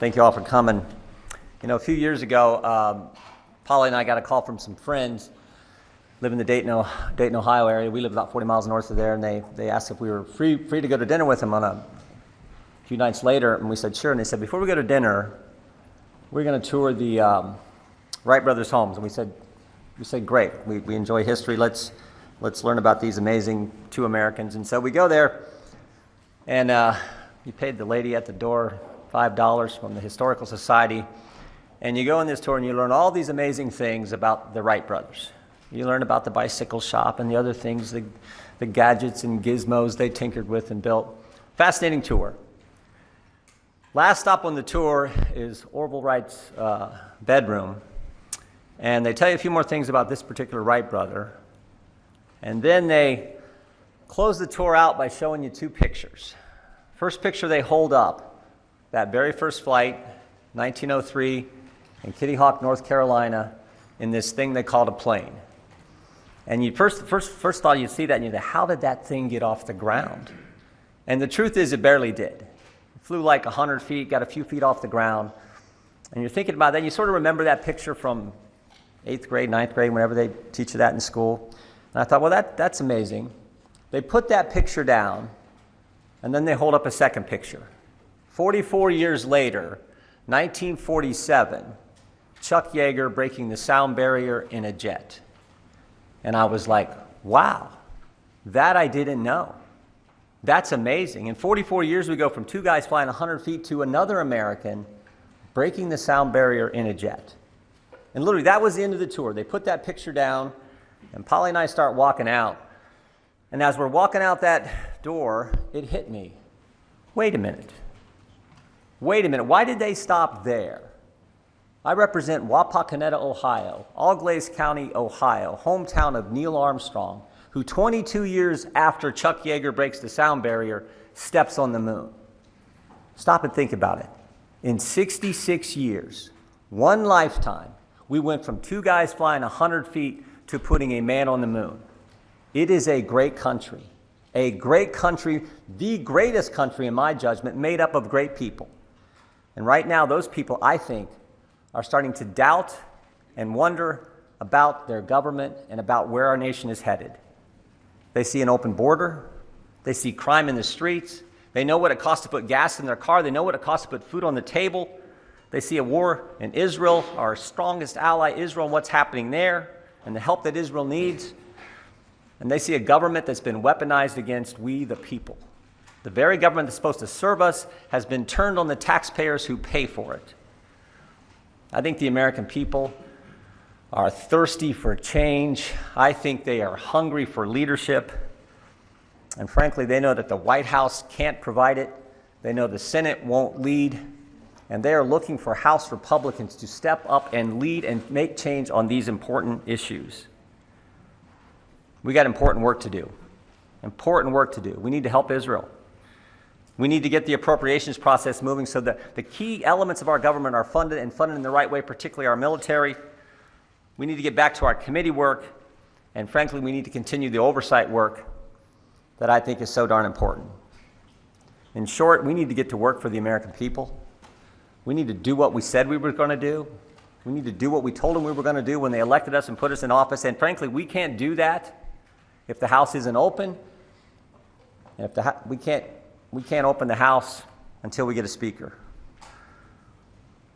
Thank you all for coming. You know, a few years ago, Polly and I got a call from some friends live in the Dayton, Ohio area. We live about 40 miles north of there, and they asked if we were free to go to dinner with them on a few nights later, and we said sure. And they said, before we go to dinner, we're going to tour the Wright brothers' homes. And we said great. We enjoy history. Let's learn about these amazing two Americans. And so we go there, and you paid the lady at the door $5 from the Historical Society, and you go on this tour and you learn all these amazing things about the Wright brothers. You learn about the bicycle shop and the other things, the gadgets and gizmos they tinkered with and built. Fascinating tour. Last stop on the tour is Orville Wright's bedroom, and they tell you a few more things about this particular Wright brother, and then they close the tour out by showing you two pictures. First picture they hold up, that very first flight, 1903, in Kitty Hawk, North Carolina, in this thing they called a plane. And you first thought you'd see that and you think, how did that thing get off the ground? And the truth is it barely did. It flew like 100 feet, got a few feet off the ground. And you're thinking about that, and you sort of remember that picture from 8th grade, 9th grade, whenever they teach you that in school. And I thought, well, that's amazing. They put that picture down, and then they hold up a second picture. 44 years later, 1947, Chuck Yeager breaking the sound barrier in a jet. And I was like, wow, that I didn't know. That's amazing. In 44 years, we go from two guys flying 100 feet to another American breaking the sound barrier in a jet. And literally, that was the end of the tour. They put that picture down, and Polly and I start walking out. And as we're walking out that door, it hit me. Wait a minute, why did they stop there? I represent Wapakoneta, Ohio, Auglaize County, Ohio, hometown of Neil Armstrong, who 22 years after Chuck Yeager breaks the sound barrier, steps on the moon. Stop and think about it. In 66 years, one lifetime, we went from two guys flying 100 feet to putting a man on the moon. It is a great country, the greatest country in my judgment, made up of great people. And right now, those people, I think, are starting to doubt and wonder about their government and about where our nation is headed. They see an open border. They see crime in the streets. They know what it costs to put gas in their car. They know what it costs to put food on the table. They see a war in Israel, our strongest ally, Israel, and what's happening there, and the help that Israel needs. And they see a government that's been weaponized against we, the people. The very government that's supposed to serve us has been turned on the taxpayers who pay for it. I think the American people are thirsty for change. I think they are hungry for leadership. And frankly, they know that the White House can't provide it. They know the Senate won't lead. And they are looking for House Republicans to step up and lead and make change on these important issues. We got important work to do. We need to help Israel. We need to get the appropriations process moving so that the key elements of our government are funded and funded in the right way, particularly our military. We need to get back to our committee work, and frankly, we need to continue the oversight work that I think is so darn important. In short, we need to get to work for the American people. We need to do what we said we were going to do. We need to do what we told them we were going to do when they elected us and put us in office, and frankly, we can't do that if the House isn't open, and if we can't open the House until we get a speaker.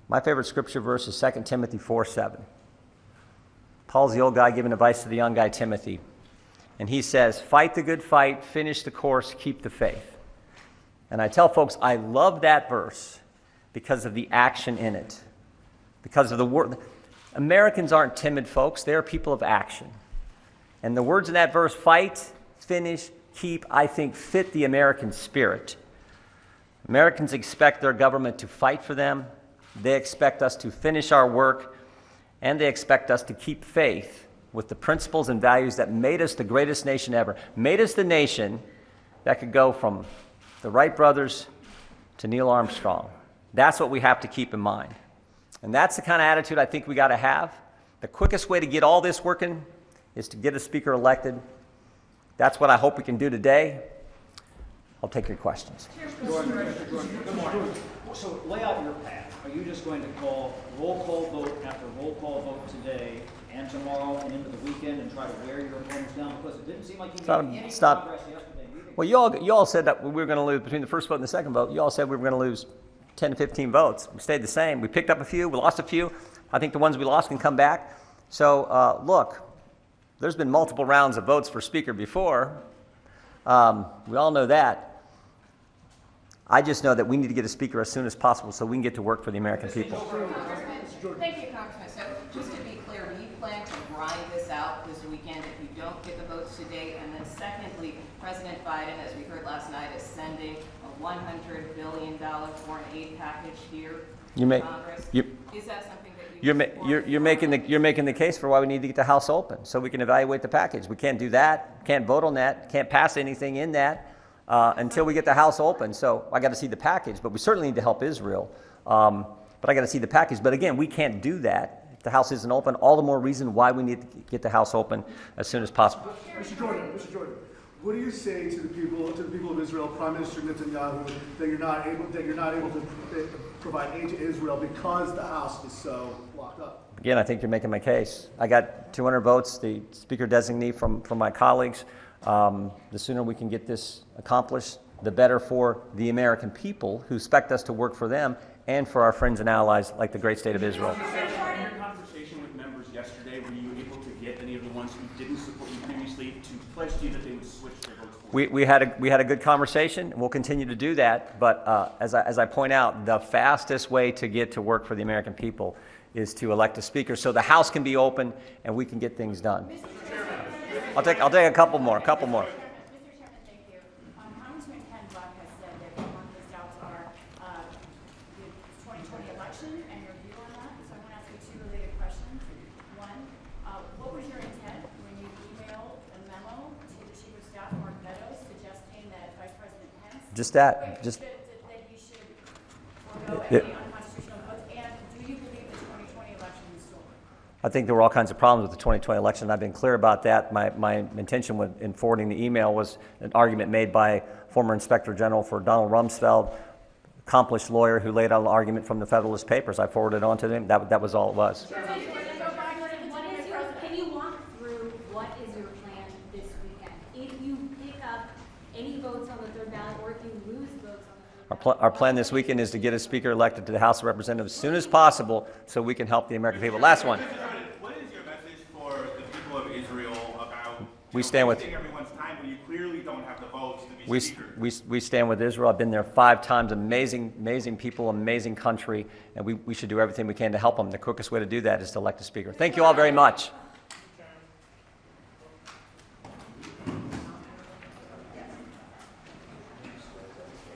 My favorite scripture verse is 2 Timothy 4:7. Paul's the old guy giving advice to the young guy, Timothy. And he says, fight the good fight, finish the course, keep the faith. And I tell folks, I love that verse because of the action in it. Because of the word. Americans aren't timid folks. They're people of action. And the words in that verse, fight, finish, keep, I think, fit the American spirit. Americans expect their government to fight for them. They expect us to finish our work, and they expect us to keep faith with the principles and values that made us the greatest nation ever, made us the nation that could go from the Wright brothers to Neil Armstrong. That's what we have to keep in mind. And that's the kind of attitude I think we got to have. The quickest way to get all this working is to get a speaker elected. That's what I hope we can do today. I'll take your questions. Good morning. So lay out your path. are you just going to call roll call vote after roll call vote today and tomorrow and into the weekend and try to wear your opponents down? Because it didn't seem like you made any progress yesterday. Well, you all said that we were going to lose between the first vote and the second vote. You all said we were going to lose 10 to 15 votes. We stayed the same. We picked up a few. We lost a few. I think the ones we lost can come back. So, look, there's been multiple rounds of votes for Speaker before. We all know that. I just know that we need to get a Speaker as soon as possible so we can get to work for the American people. Thank you, Congressman. So just to be clear, do you plan to grind this out this weekend if you don't get the votes today? And then secondly, President Biden, as we heard last night, is sending a $100 billion foreign aid package here to Congress. Is that something that you're making the case for why we need to get the House open so we can evaluate the package. We can't do that, can't vote on that, can't pass anything in that until we get the House open. So I got to see the package, but we certainly need to help Israel. But I got to see the package. But again, we can't do that if the House isn't open. All the more reason why we need to get the House open as soon as possible. Mr. Jordan, what do you say to the people of Israel, Prime Minister Netanyahu, that you're not able to provide aid to Israel because the House is so locked up? Again, I think you're making my case. I got 200 votes, the Speaker designee from my colleagues. The sooner we can get this accomplished, the better for the American people who expect us to work for them and for our friends and allies like the great state of Israel. In your conversation with members yesterday, were you able to get any of the ones who didn't support you previously to pledge to you that they would switch their votes for? We had a good conversation, and we'll continue to do that. But as I point out, the fastest way to get to work for the American people is to elect a Speaker so the House can be open and we can get things done. I'll take a couple more. Mr. Chairman, thank you. Congressman Ken Buck has said that among his doubts are the 2020 election and your view on that. So I want to ask you two related questions. One, what was your intent when you emailed a memo to the Chief of Staff, Mark Meadows, suggesting that Vice President Pence that he should forego any unconstitutional votes? And do you believe the 2020 election is stolen? I think there were all kinds of problems with the 2020 election. I've been clear about that. My intention in forwarding the email was an argument made by former Inspector General for Donald Rumsfeld, accomplished lawyer who laid out an argument from the Federalist Papers. I forwarded it on to him. That was all it was. Can you walk through what is your plan this weekend? If you pick up any votes on the third ballot or if you lose votes on the third ballot? Our plan this weekend is to get a Speaker elected to the House of Representatives as soon as possible so we can help the American people. Last one. What is your message for the people of Israel about wasting everyone's time when you clearly don't have the votes to be Speaker? We stand with Israel. I've been there 5 times. Amazing people, amazing country, and we should do everything we can to help them. The quickest way to do that is to elect a Speaker. Thank you all very much.